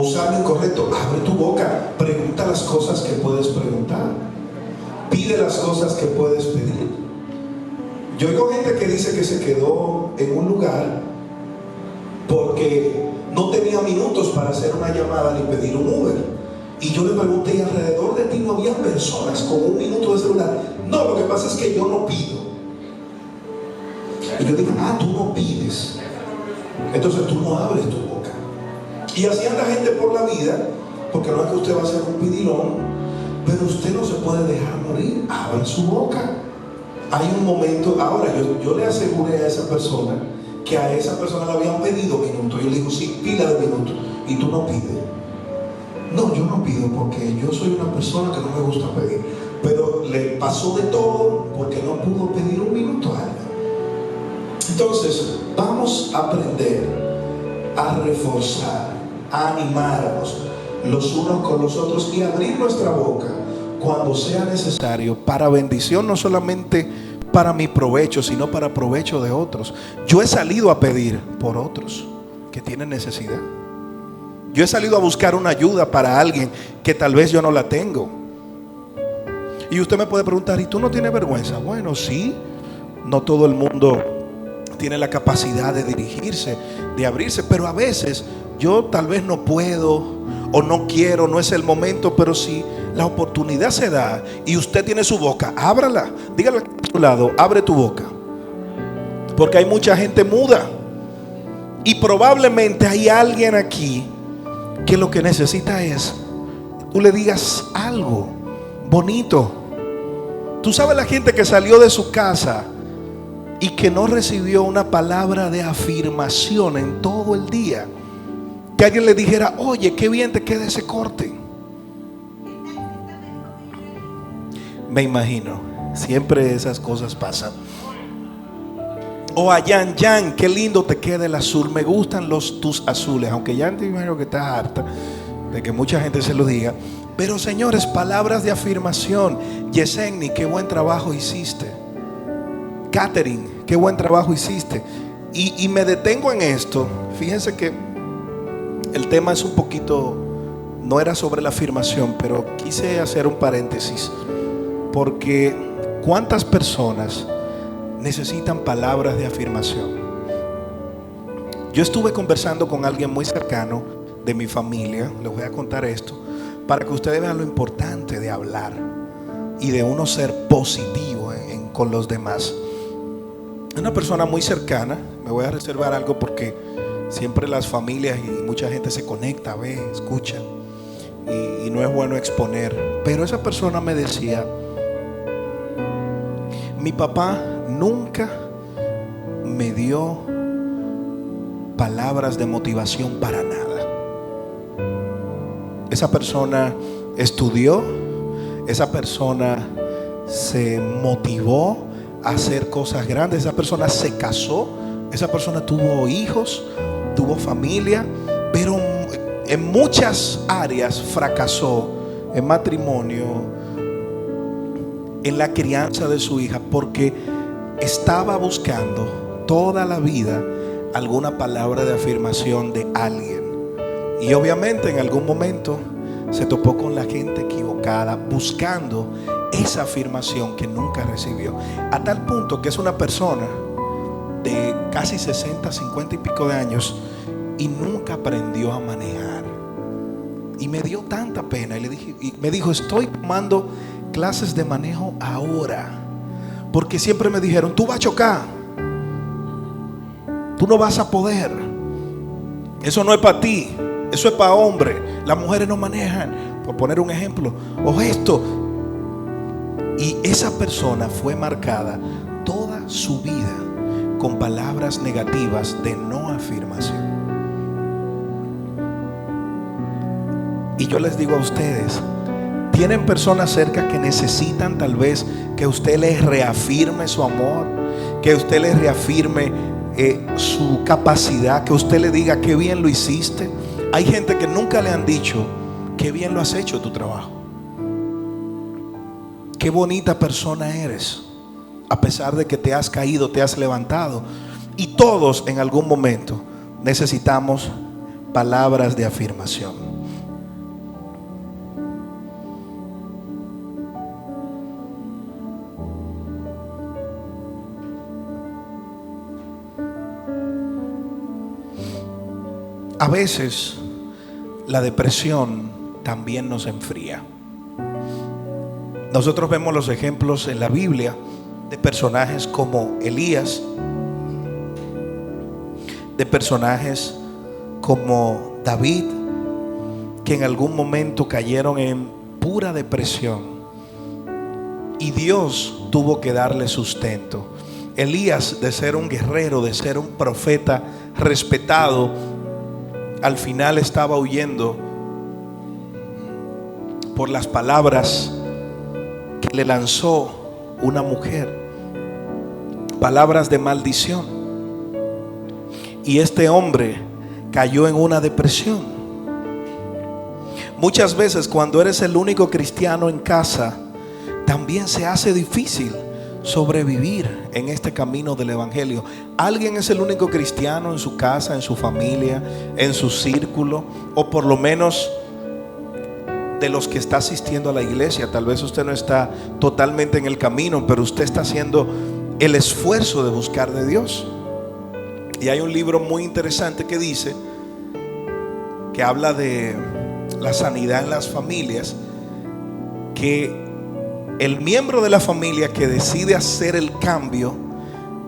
usar lo incorrecto. Abre tu boca, pregunta las cosas que puedes preguntar, pide las cosas que puedes pedir. Yo oigo gente que dice que se quedó en un lugar porque no tenía minutos para hacer una llamada ni pedir un Uber. Y yo le pregunté, ¿y alrededor de ti no había personas con un minuto de celular? No, lo que pasa es que yo no pido. Y yo dije, tú no pides, entonces tú no abres tu boca. Y así anda gente por la vida, porque no es que usted va a ser un pidilón, pero usted no se puede dejar morir. Abre su boca. Hay un momento. Ahora yo le aseguré a esa persona que a esa persona le habían pedido minutos. Yo le digo, sí, pila de minutos. Y tú no pides. No, yo no pido porque yo soy una persona que no me gusta pedir. Pero le pasó de todo porque no pudo pedir un minuto a alguien. Entonces, vamos a aprender a reforzar, a animarnos los unos con los otros y abrir nuestra boca cuando sea necesario para bendición, no solamente para mi provecho, sino para provecho de otros. Yo he salido a pedir por otros que tienen necesidad. Yo he salido a buscar una ayuda para alguien que tal vez yo no la tengo. Y usted me puede preguntar, ¿y tú no tienes vergüenza? Bueno, sí, no todo el mundo tiene la capacidad de dirigirse, de abrirse, pero a veces yo tal vez no puedo o no quiero, no es el momento, pero si la oportunidad se da y usted tiene su boca, ábrala. Dígale a su lado, abre tu boca, porque hay mucha gente muda y probablemente hay alguien aquí que lo que necesita es tú le digas algo bonito. Tú sabes, la gente que salió de su casa y que no recibió una palabra de afirmación en todo el día, que alguien le dijera, oye, qué bien te queda ese corte. Me imagino, siempre esas cosas pasan. O a Yan, qué lindo te queda el azul, me gustan tus azules. Aunque Yan, te imagino que estás harta de que mucha gente se lo diga. Pero señores, palabras de afirmación. Yesenia, qué buen trabajo hiciste. Catherine, qué buen trabajo hiciste. Y me detengo en esto. Fíjense que el tema es un poquito, no era sobre la afirmación, pero quise hacer un paréntesis, porque ¿cuántas personas necesitan palabras de afirmación? Yo estuve conversando con alguien muy cercano de mi familia. Les voy a contar esto para que ustedes vean lo importante de hablar y de uno ser positivo con los demás. Una persona muy cercana. Me voy a reservar algo porque siempre las familias y mucha gente se conecta, ve, escucha, y no es bueno exponer. Pero esa persona me decía, mi papá nunca me dio palabras de motivación para nada. Esa persona estudió, esa persona se motivó a hacer cosas grandes, esa persona se casó, esa persona tuvo hijos, tuvo familia, pero en muchas áreas fracasó, en matrimonio, en la crianza de su hija, porque estaba buscando toda la vida alguna palabra de afirmación de alguien. Y obviamente en algún momento se topó con la gente equivocada, buscando esa afirmación que nunca recibió. A tal punto que es una persona de casi 60, 50 y pico de años y nunca aprendió a manejar. Y me dio tanta pena y me dijo, estoy tomando clases de manejo ahora, porque siempre me dijeron, tú vas a chocar, tú no vas a poder, eso no es para ti, eso es para hombres, las mujeres no manejan, por poner un ejemplo, o esto. Y esa persona fue marcada toda su vida con palabras negativas de no afirmación. Y yo les digo a ustedes, tienen personas cerca que necesitan tal vez que usted les reafirme su amor, que usted les reafirme su capacidad, que usted le diga qué bien lo hiciste. Hay gente que nunca le han dicho qué bien lo has hecho tu trabajo, qué bonita persona eres, a pesar de que te has caído, te has levantado. Y todos en algún momento necesitamos palabras de afirmación. A veces la depresión también nos enfría. Nosotros vemos los ejemplos en la Biblia de personajes como Elías, de personajes como David, que en algún momento cayeron en pura depresión y Dios tuvo que darle sustento. Elías, de ser un guerrero, de ser un profeta respetado, al final estaba huyendo por las palabras que le lanzó una mujer, palabras de maldición, y este hombre cayó en una depresión. Muchas veces cuando eres el único cristiano en casa, también se hace difícil sobrevivir en este camino del evangelio. Alguien es el único cristiano en su casa, en su familia, en su círculo, o por lo menos de los que está asistiendo a la iglesia. Tal vez usted no está totalmente en el camino, pero usted está haciendo el esfuerzo de buscar de Dios. Y hay un libro muy interesante que dice, que habla de la sanidad en las familias, que el miembro de la familia que decide hacer el cambio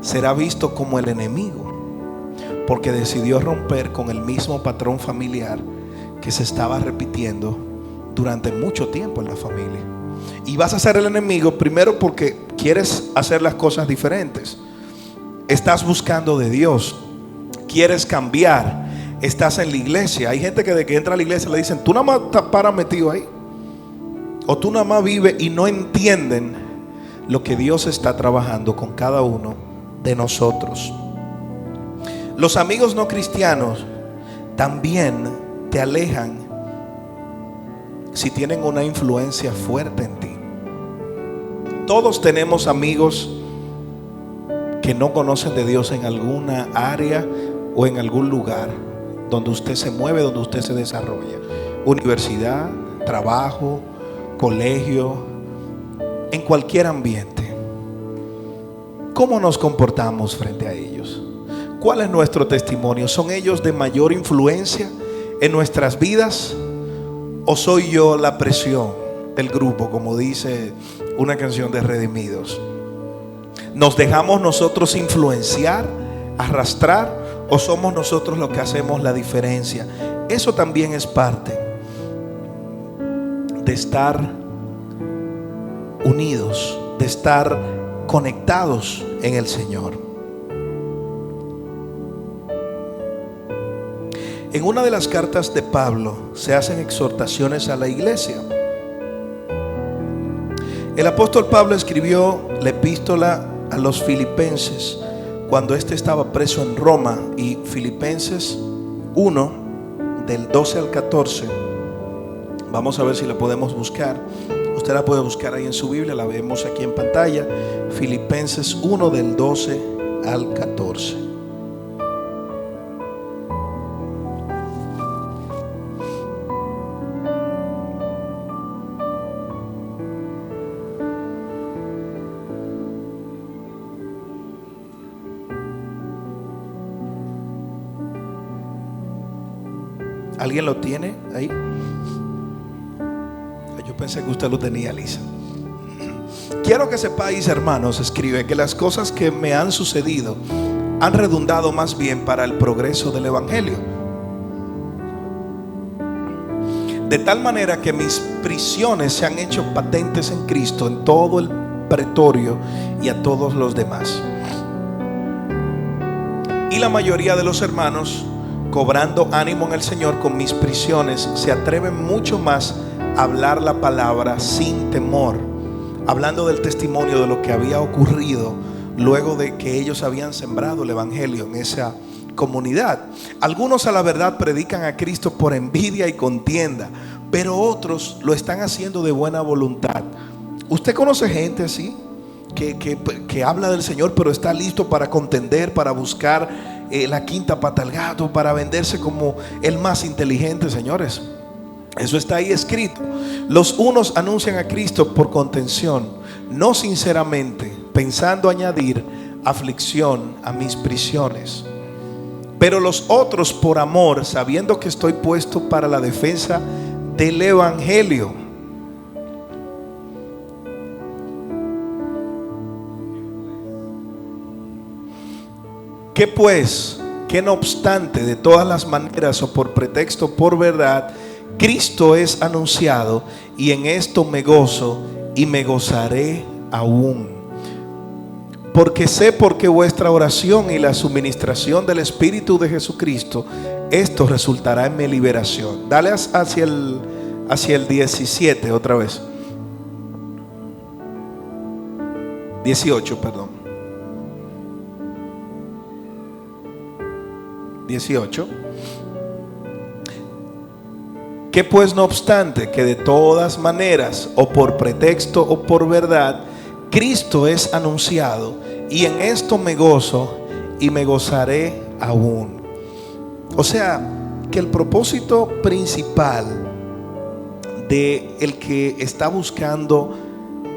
será visto como el enemigo, porque decidió romper con el mismo patrón familiar que se estaba repitiendo durante mucho tiempo en la familia. Y vas a ser el enemigo primero porque quieres hacer las cosas diferentes, estás buscando de Dios, quieres cambiar, estás en la iglesia. Hay gente que de que entra a la iglesia le dicen, tú nada más estás para metido ahí, o tú nada más vives, y no entienden lo que Dios está trabajando con cada uno de nosotros. Los amigos no cristianos también te alejan si tienen una influencia fuerte en ti. Todos tenemos amigos que no conocen de Dios en alguna área o en algún lugar donde usted se mueve, donde usted se desarrolla. Universidad, trabajo, colegio, en cualquier ambiente. ¿Cómo nos comportamos frente a ellos? ¿Cuál es nuestro testimonio? ¿Son ellos de mayor influencia en nuestras vidas? ¿O soy yo la presión del grupo, como dice una canción de Redimidos? ¿Nos dejamos nosotros influenciar, arrastrar, o somos nosotros los que hacemos la diferencia? Eso también es parte de estar unidos, de estar conectados en el Señor. En una de las cartas de Pablo se hacen exhortaciones a la iglesia. El apóstol Pablo escribió la epístola a los Filipenses cuando éste estaba preso en Roma, y Filipenses 1 del 12 al 14, vamos a ver si la podemos buscar. Usted la puede buscar ahí en su Biblia, la vemos aquí en pantalla. Filipenses 1 del 12 al 14. ¿Alguien lo tiene ahí? Yo pensé que usted lo tenía, Lisa. Quiero que sepáis, hermanos, escribe, que las cosas que me han sucedido han redundado más bien para el progreso del evangelio, de tal manera que mis prisiones se han hecho patentes en Cristo en todo el pretorio y a todos los demás. Y la mayoría de los hermanos, cobrando ánimo en el Señor con mis prisiones, se atreven mucho más a hablar la palabra sin temor, hablando del testimonio de lo que había ocurrido luego de que ellos habían sembrado el evangelio en esa comunidad. Algunos a la verdad predican a Cristo por envidia y contienda, pero otros lo están haciendo de buena voluntad. ¿Usted conoce gente así? Que habla del Señor, pero está listo para contender, para buscar la quinta pata al gato, para venderse como el más inteligente, señores. Eso está ahí escrito. Los unos anuncian a Cristo por contención, no sinceramente, pensando añadir aflicción a mis prisiones. Pero los otros por amor, sabiendo que estoy puesto para la defensa del evangelio. ¿Qué pues? Que no obstante, de todas las maneras o por pretexto, por verdad, Cristo es anunciado, y en esto me gozo y me gozaré aún. Porque sé porque vuestra oración y la suministración del Espíritu de Jesucristo, esto resultará en mi liberación. Dale hacia el 17 otra vez. 18, perdón. 18. Que pues no obstante que de todas maneras o por pretexto o por verdad Cristo es anunciado, y en esto me gozo y me gozaré aún. O sea, que el propósito principal de el que está buscando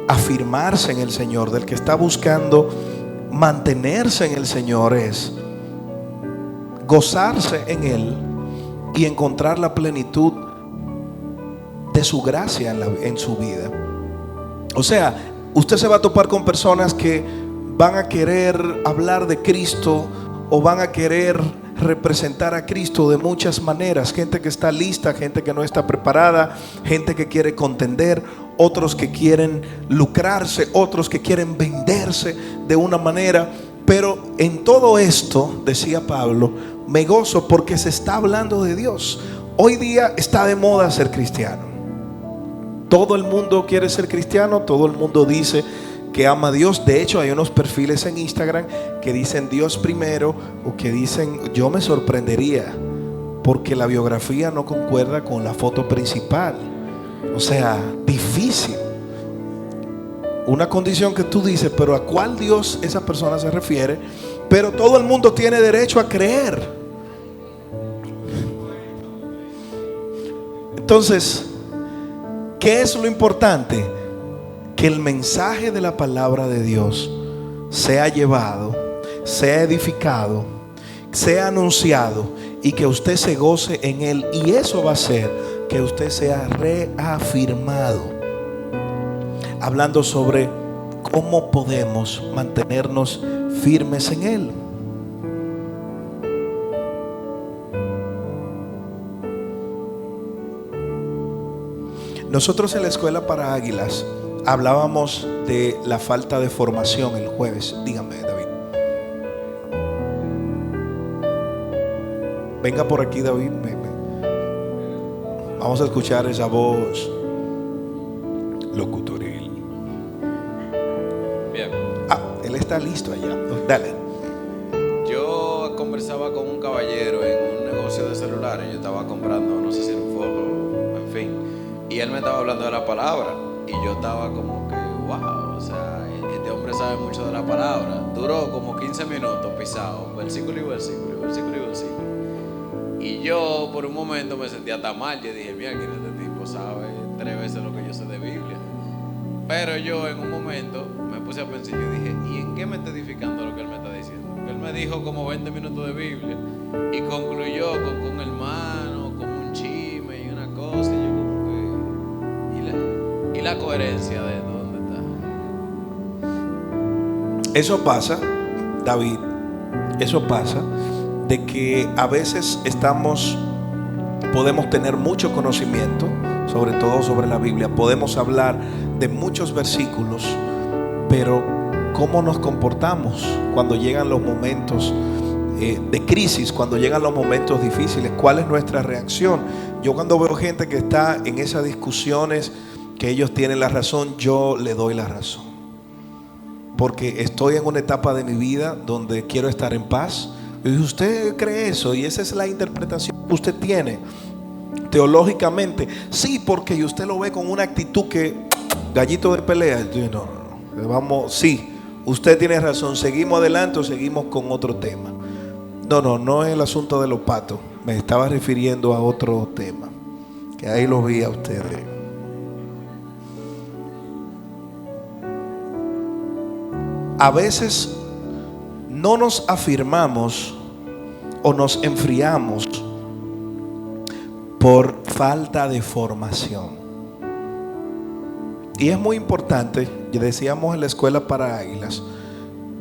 afirmarse en el Señor, del que está buscando mantenerse en el Señor, es gozarse en Él y encontrar la plenitud de su gracia en su vida. O sea, usted se va a topar con personas que van a querer hablar de Cristo o van a querer representar a Cristo de muchas maneras. Gente que está lista, gente que no está preparada, gente que quiere contender, otros que quieren lucrarse, otros que quieren venderse de una manera. Pero en todo esto, decía Pablo, me gozo porque se está hablando de Dios. Hoy día está de moda ser cristiano. Todo el mundo quiere ser cristiano, todo el mundo dice que ama a Dios. De hecho, hay unos perfiles en Instagram que dicen Dios primero, o que dicen, yo me sorprendería porque la biografía no concuerda con la foto principal. O sea, difícil. Una condición que tú dices, pero ¿a cuál Dios esa persona se refiere? Pero todo el mundo tiene derecho a creer. Entonces, ¿qué es lo importante? Que el mensaje de la palabra de Dios sea llevado, sea edificado, sea anunciado, y que usted se goce en él. Y eso va a hacer que usted sea reafirmado. Hablando sobre cómo podemos mantenernos firmes en él. Nosotros en la Escuela para Águilas hablábamos de la falta de formación el jueves. Dígame, David. Venga por aquí, David. Ven. Vamos a escuchar esa voz locutoril. Bien. Él está listo allá. Dale. Yo conversaba con un caballero en un negocio de celulares. Yo estaba comprando, no sé si era un foco, en fin. Y él me estaba hablando de la palabra. Y yo estaba como que, wow, o sea, este hombre sabe mucho de la palabra. Duró como 15 minutos pisado, versículo y versículo, versículo y versículo. Y yo por un momento me sentía tan mal. Yo dije, mira, que este tipo sabe 3 veces lo que yo sé de Biblia. Pero yo en un momento me puse a pensar y dije, ¿y en qué me está edificando lo que él me está diciendo? Él me dijo como 20 minutos de Biblia y concluyó con un hermano, con un chisme y una cosa. Y yo como que, ¿y la coherencia de esto dónde está? Eso pasa, David, eso pasa, de que a veces podemos tener mucho conocimiento, sobre todo sobre la Biblia, podemos hablar de muchos versículos, pero ¿cómo nos comportamos cuando llegan los momentos de crisis, cuando llegan los momentos difíciles? ¿Cuál es nuestra reacción? Yo cuando veo gente que está en esas discusiones, que ellos tienen la razón, yo le doy la razón, porque estoy en una etapa de mi vida donde quiero estar en paz. Y usted cree eso, y esa es la interpretación que usted tiene teológicamente. Sí, porque usted lo ve con una actitud que gallito de pelea. No, vamos, sí, usted tiene razón, seguimos adelante o seguimos con otro tema. No es el asunto de los patos. Me estaba refiriendo a otro tema, que ahí lo vi a ustedes. A veces no nos afirmamos o nos enfriamos por falta de formación. Y es muy importante, ya decíamos en la escuela para águilas,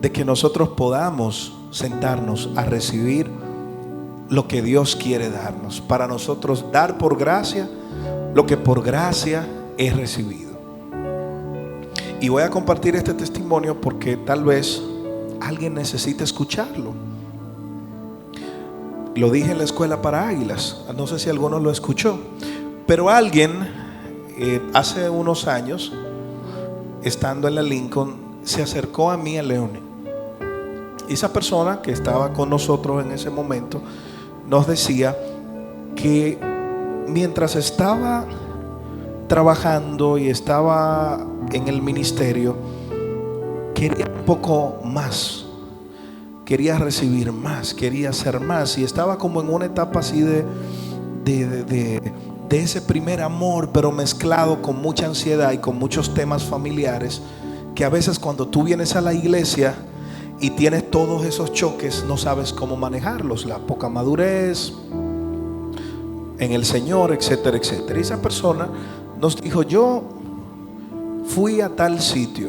de que nosotros podamos sentarnos a recibir lo que Dios quiere darnos, para nosotros dar por gracia lo que por gracia he recibido. Y voy a compartir este testimonio porque tal vez alguien necesite escucharlo. Lo dije en la escuela para águilas, no sé si alguno lo escuchó, pero alguien hace unos años, estando en la Lincoln, se acercó a mí, a Leone. Y esa persona que estaba con nosotros en ese momento nos decía que mientras estaba trabajando y estaba en el ministerio, quería un poco más, quería recibir más, quería hacer más, y estaba como en una etapa así de ese primer amor, pero mezclado con mucha ansiedad y con muchos temas familiares, que a veces cuando tú vienes a la iglesia y tienes todos esos choques, no sabes cómo manejarlos, la poca madurez en el Señor, etcétera, etcétera. Y esa persona nos dijo: yo fui a tal sitio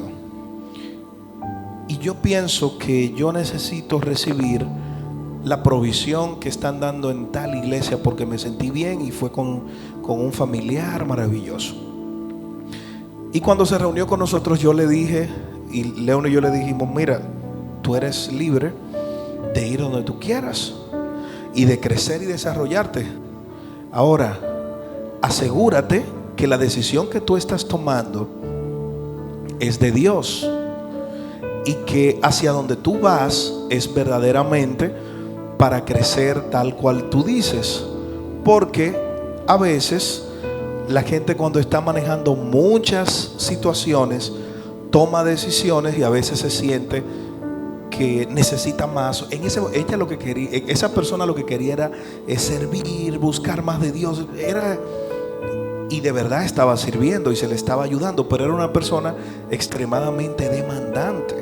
y yo pienso que yo necesito recibir la provisión que están dando en tal iglesia, porque me sentí bien y fue con un familiar maravilloso. Y cuando se reunió con nosotros, yo le dije, y León y yo le dijimos: mira, tú eres libre de ir donde tú quieras y de crecer y desarrollarte. Ahora, asegúrate que la decisión que tú estás tomando es de Dios y que hacia donde tú vas es verdaderamente para crecer tal cual tú dices. Porque a veces la gente, cuando está manejando muchas situaciones, toma decisiones y a veces se siente que necesita más. Ella lo que quería, esa persona lo que quería era servir, buscar más de Dios, y de verdad estaba sirviendo y se le estaba ayudando, pero era una persona extremadamente demandante.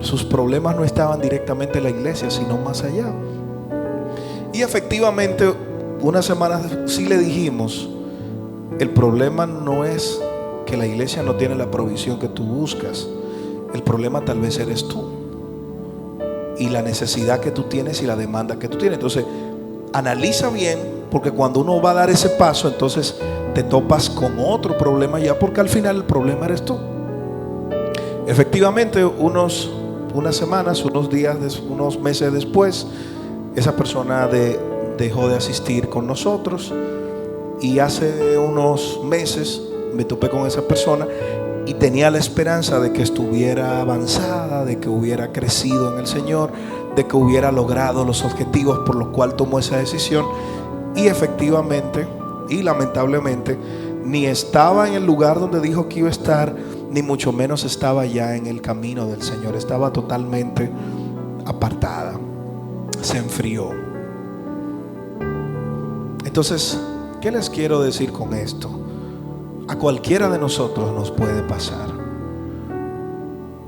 Sus problemas no estaban directamente en la iglesia, sino más allá. Y efectivamente, unas semanas sí le dijimos: el problema no es que la iglesia no tiene la provisión que tú buscas, el problema tal vez eres tú y la necesidad que tú tienes y la demanda que tú tienes. Entonces analiza bien, porque cuando uno va a dar ese paso, entonces te topas con otro problema ya, porque al final el problema eres tú. Efectivamente, unas semanas, unos días, unos meses después, esa persona dejó de asistir con nosotros. Y hace unos meses me topé con esa persona y tenía la esperanza de que estuviera avanzada, de que hubiera crecido en el Señor, de que hubiera logrado los objetivos por los cuales tomó esa decisión. Y efectivamente y lamentablemente ni estaba en el lugar donde dijo que iba a estar, ni mucho menos estaba ya en el camino del Señor. Estaba totalmente apartada, se enfrió. Entonces, ¿qué les quiero decir con esto? A cualquiera de nosotros nos puede pasar.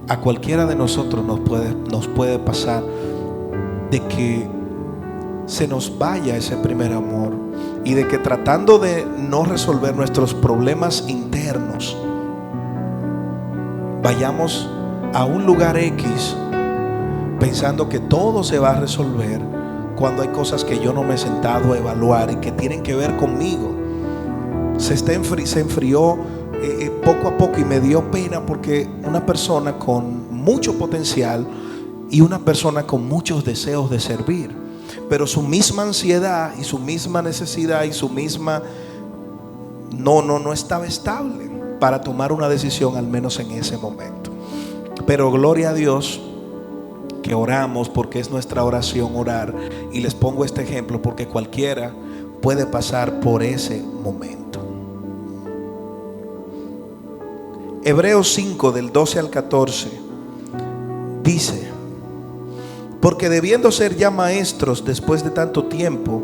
A cualquiera de nosotros nos puede pasar de que se nos vaya ese primer amor, y de que, tratando de no resolver nuestros problemas internos, vayamos a un lugar X pensando que todo se va a resolver, cuando hay cosas que yo no me he sentado a evaluar y que tienen que ver conmigo. Se enfrió poco a poco, y me dio pena, porque una persona con mucho potencial y una persona con muchos deseos de servir, pero su misma ansiedad y su misma necesidad y su misma no estaba estable para tomar una decisión, al menos en ese momento. Pero gloria a Dios que oramos, porque es nuestra oración orar. Y les pongo este ejemplo porque cualquiera puede pasar por ese momento. Hebreos 5 del 12 al 14 dice: porque debiendo ser ya maestros después de tanto tiempo,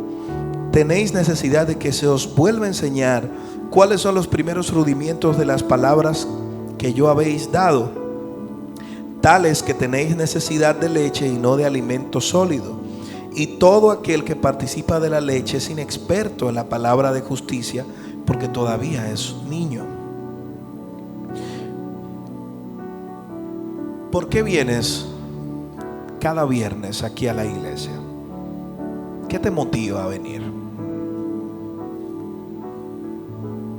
tenéis necesidad de que se os vuelva a enseñar cuáles son los primeros rudimentos de las palabras que yo habéis dado, tales que tenéis necesidad de leche y no de alimento sólido. Y todo aquel que participa de la leche es inexperto en la palabra de justicia, porque todavía es niño. ¿Por qué vienes cada viernes aquí a la iglesia? ¿Qué te motiva a venir?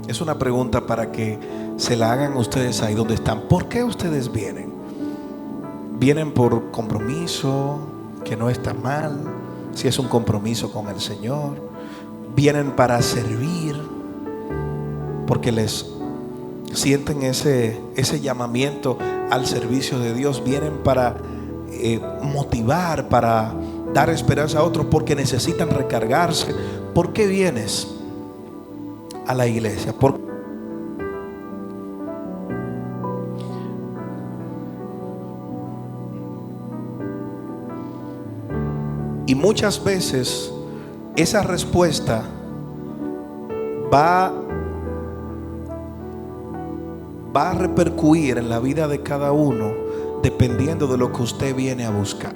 Es una pregunta para que se la hagan ustedes ahí donde están. ¿Por qué ustedes vienen? ¿Vienen por compromiso, que no está mal, si es un compromiso con el Señor? ¿Vienen para servir, porque les sienten ese llamamiento al servicio de Dios? ¿Vienen para motivar, para dar esperanza a otros, porque necesitan recargarse? ¿Por qué vienes a la iglesia? Y muchas veces esa respuesta va a repercutir en la vida de cada uno, dependiendo de lo que usted viene a buscar.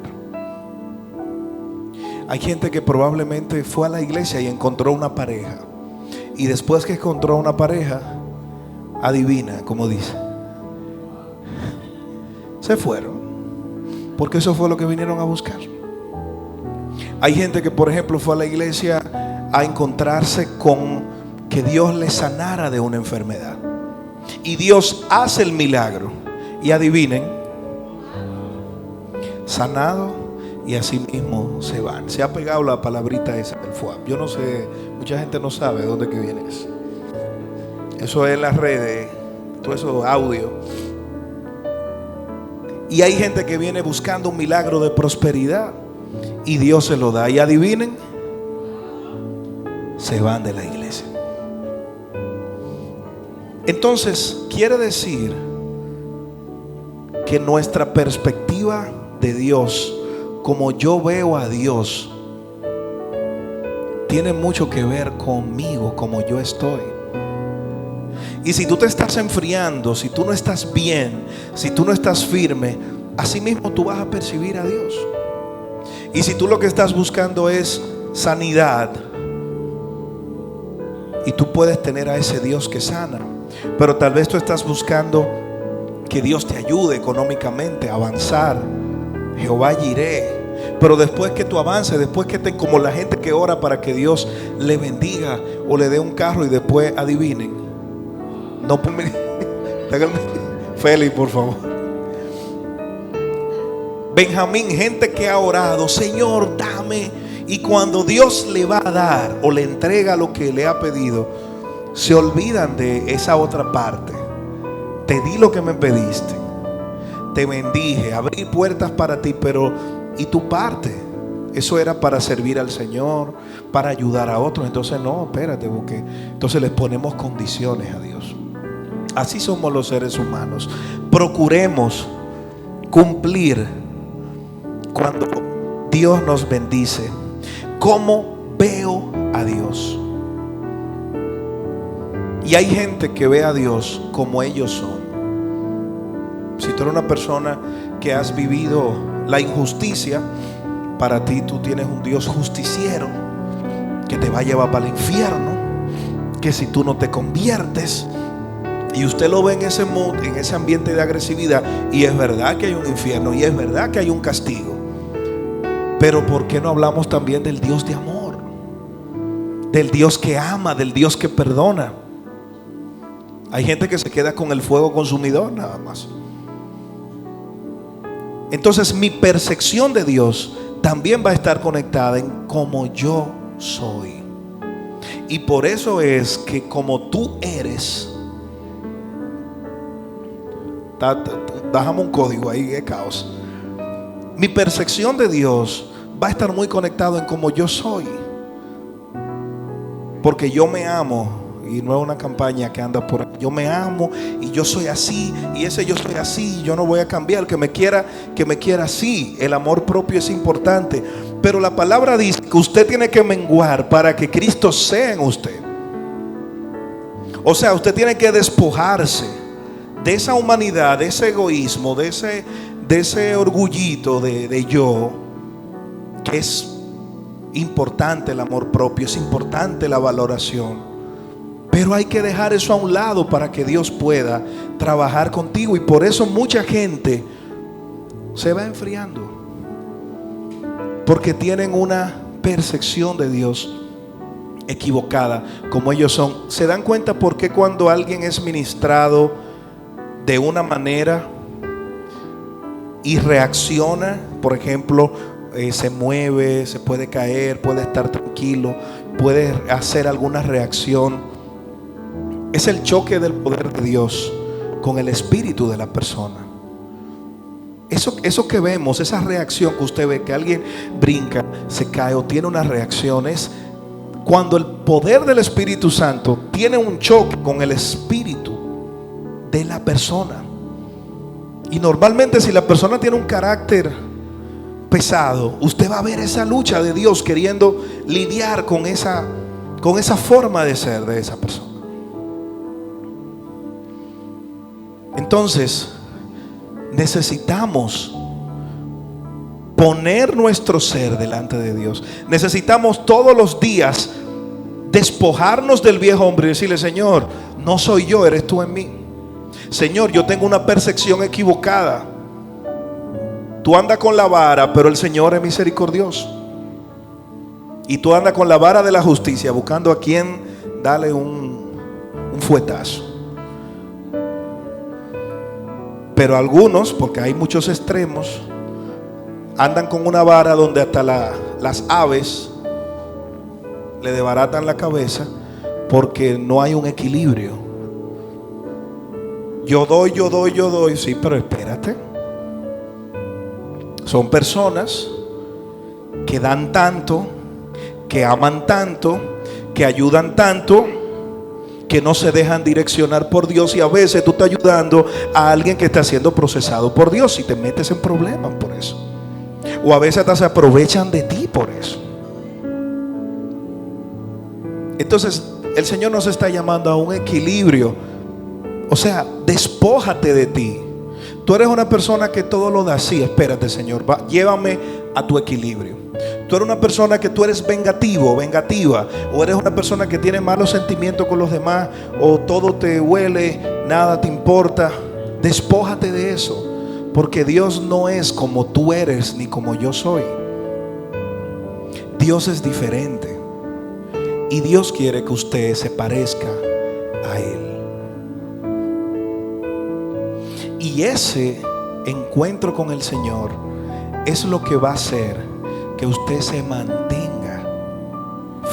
Hay gente que probablemente fue a la iglesia y encontró una pareja, y después que encontró una pareja, adivina, como dice, se fueron, porque eso fue lo que vinieron a buscar. Hay gente que, por ejemplo, fue a la iglesia a encontrarse con que Dios le sanara de una enfermedad, y Dios hace el milagro, y adivinen, sanado, y así mismo se van. Se ha pegado la palabrita esa del FUAP. Yo no sé, mucha gente no sabe de dónde que viene eso. Eso es en las redes, todo eso audio. Y hay gente que viene buscando un milagro de prosperidad, y Dios se lo da, y adivinen, se van de la iglesia. Entonces quiere decir que nuestra perspectiva de Dios, como yo veo a Dios, tiene mucho que ver conmigo, como yo estoy. Y si tú te estás enfriando, si tú no estás bien, si tú no estás firme, así mismo tú vas a percibir a Dios. Y si tú lo que estás buscando es sanidad, y tú puedes tener a ese Dios que sana, pero tal vez tú estás buscando que Dios te ayude económicamente a avanzar, Jehová Jireh. Pero después que tú avances, después que como la gente que ora para que Dios le bendiga o le dé un carro, y después adivinen, no, Félix, por favor. Benjamín, gente que ha orado, Señor, dame, y cuando Dios le va a dar o le entrega lo que le ha pedido, se olvidan de esa otra parte. Te di lo que me pediste, te bendije, abrí puertas para ti, pero ¿y tu parte? Eso era para servir al Señor, para ayudar a otros. Entonces no, espérate, porque entonces les ponemos condiciones a Dios. Así somos los seres humanos. Procuremos cumplir cuando Dios nos bendice. ¿Cómo veo a Dios? Y hay gente que ve a Dios como ellos son. Si tú eres una persona que has vivido la injusticia, para ti tú tienes un Dios justiciero que te va a llevar para el infierno, que si tú no te conviertes, y usted lo ve en ese mood, en ese ambiente de agresividad, y es verdad que hay un infierno, y es verdad que hay un castigo. Pero ¿por qué no hablamos también del Dios de amor? Del Dios que ama, del Dios que perdona. Hay gente que se queda con el fuego consumidor nada más. Entonces mi percepción de Dios también va a estar conectada en cómo yo soy. Y por eso es que como tú eres, déjame un código ahí, es caos. Mi percepción de Dios va a estar muy conectado en cómo yo soy, porque yo me amo. Y no es una campaña que anda por ahí. Yo me amo y yo soy así, y ese yo soy así, yo no voy a cambiar. Que me quiera así. El amor propio es importante, pero la palabra dice que usted tiene que menguar para que Cristo sea en usted. O sea, usted tiene que despojarse de esa humanidad, de ese egoísmo, de ese orgullito de yo, que es importante el amor propio, es importante la valoración, pero hay que dejar eso a un lado para que Dios pueda trabajar contigo. Y por eso mucha gente se va enfriando, porque tienen una percepción de Dios equivocada, como ellos son. Se dan cuenta por qué cuando alguien es ministrado de una manera y reacciona, por ejemplo, se mueve, se puede caer, puede estar tranquilo, puede hacer alguna reacción. Es el choque del poder de Dios con el espíritu de la persona. Eso que vemos, esa reacción que usted ve, que alguien brinca, se cae o tiene una reacción, es cuando el poder del Espíritu Santo tiene un choque con el espíritu de la persona. Y normalmente, si la persona tiene un carácter pesado, usted va a ver esa lucha de Dios queriendo lidiar con esa forma de ser de esa persona. Entonces, necesitamos poner nuestro ser delante de Dios. Necesitamos todos los días despojarnos del viejo hombre y decirle: Señor, no soy yo, eres tú en mí. Señor, yo tengo una percepción equivocada. Tú andas con la vara, pero el Señor es misericordioso. Y tú andas con la vara de la justicia, buscando a quien darle un fuetazo. Pero algunos, porque hay muchos extremos, andan con una vara donde hasta las aves le desbaratan la cabeza, porque no hay un equilibrio. Yo doy, sí, pero espérate. Son personas que dan tanto, que aman tanto, que ayudan tanto, que no se dejan direccionar por Dios. Y a veces tú estás ayudando a alguien que está siendo procesado por Dios y te metes en problemas por eso. O a veces hasta se aprovechan de ti por eso. Entonces el Señor nos está llamando a un equilibrio. O sea, despójate de ti. Tú eres una persona que todo lo da así. Espérate, Señor, llévame a tu equilibrio. Tú eres una persona que tú eres vengativo, vengativa, o eres una persona que tiene malos sentimientos con los demás, o todo te huele, nada te importa. Despójate de eso, porque Dios no es como tú eres ni como yo soy. Dios es diferente, y Dios quiere que usted se parezca a Él. Y ese encuentro con el Señor es lo que va a hacer que usted se mantenga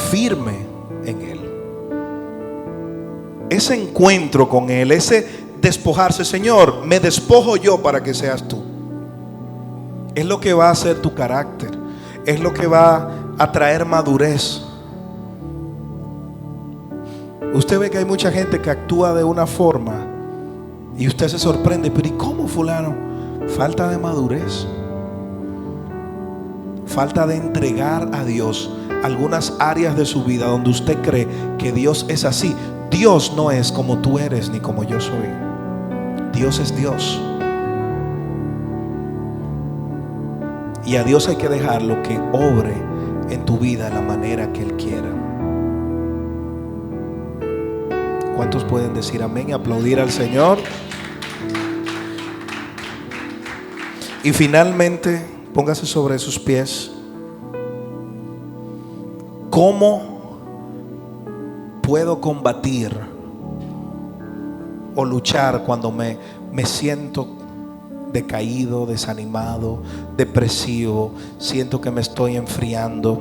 firme en Él. Ese encuentro con Él, ese despojarse: Señor, me despojo yo para que seas tú, es lo que va a hacer tu carácter, es lo que va a traer madurez. Usted ve que hay mucha gente que actúa de una forma y usted se sorprende: pero ¿y cómo fulano? Falta de madurez, falta de entregar a Dios algunas áreas de su vida donde usted cree que Dios es así. Dios no es como tú eres ni como yo soy. Dios es Dios. Y a Dios hay que dejarlo que obre en tu vida de la manera que Él quiera. ¿Cuántos pueden decir amén y aplaudir al Señor? Y finalmente, póngase sobre sus pies. ¿Cómo puedo combatir o luchar cuando me siento decaído, desanimado, depresivo? Siento que me estoy enfriando.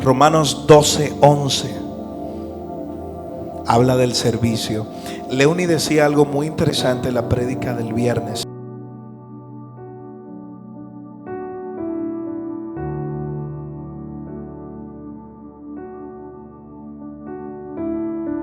Romanos 12:11 habla del servicio. Leoni decía algo muy interesante en la prédica del viernes.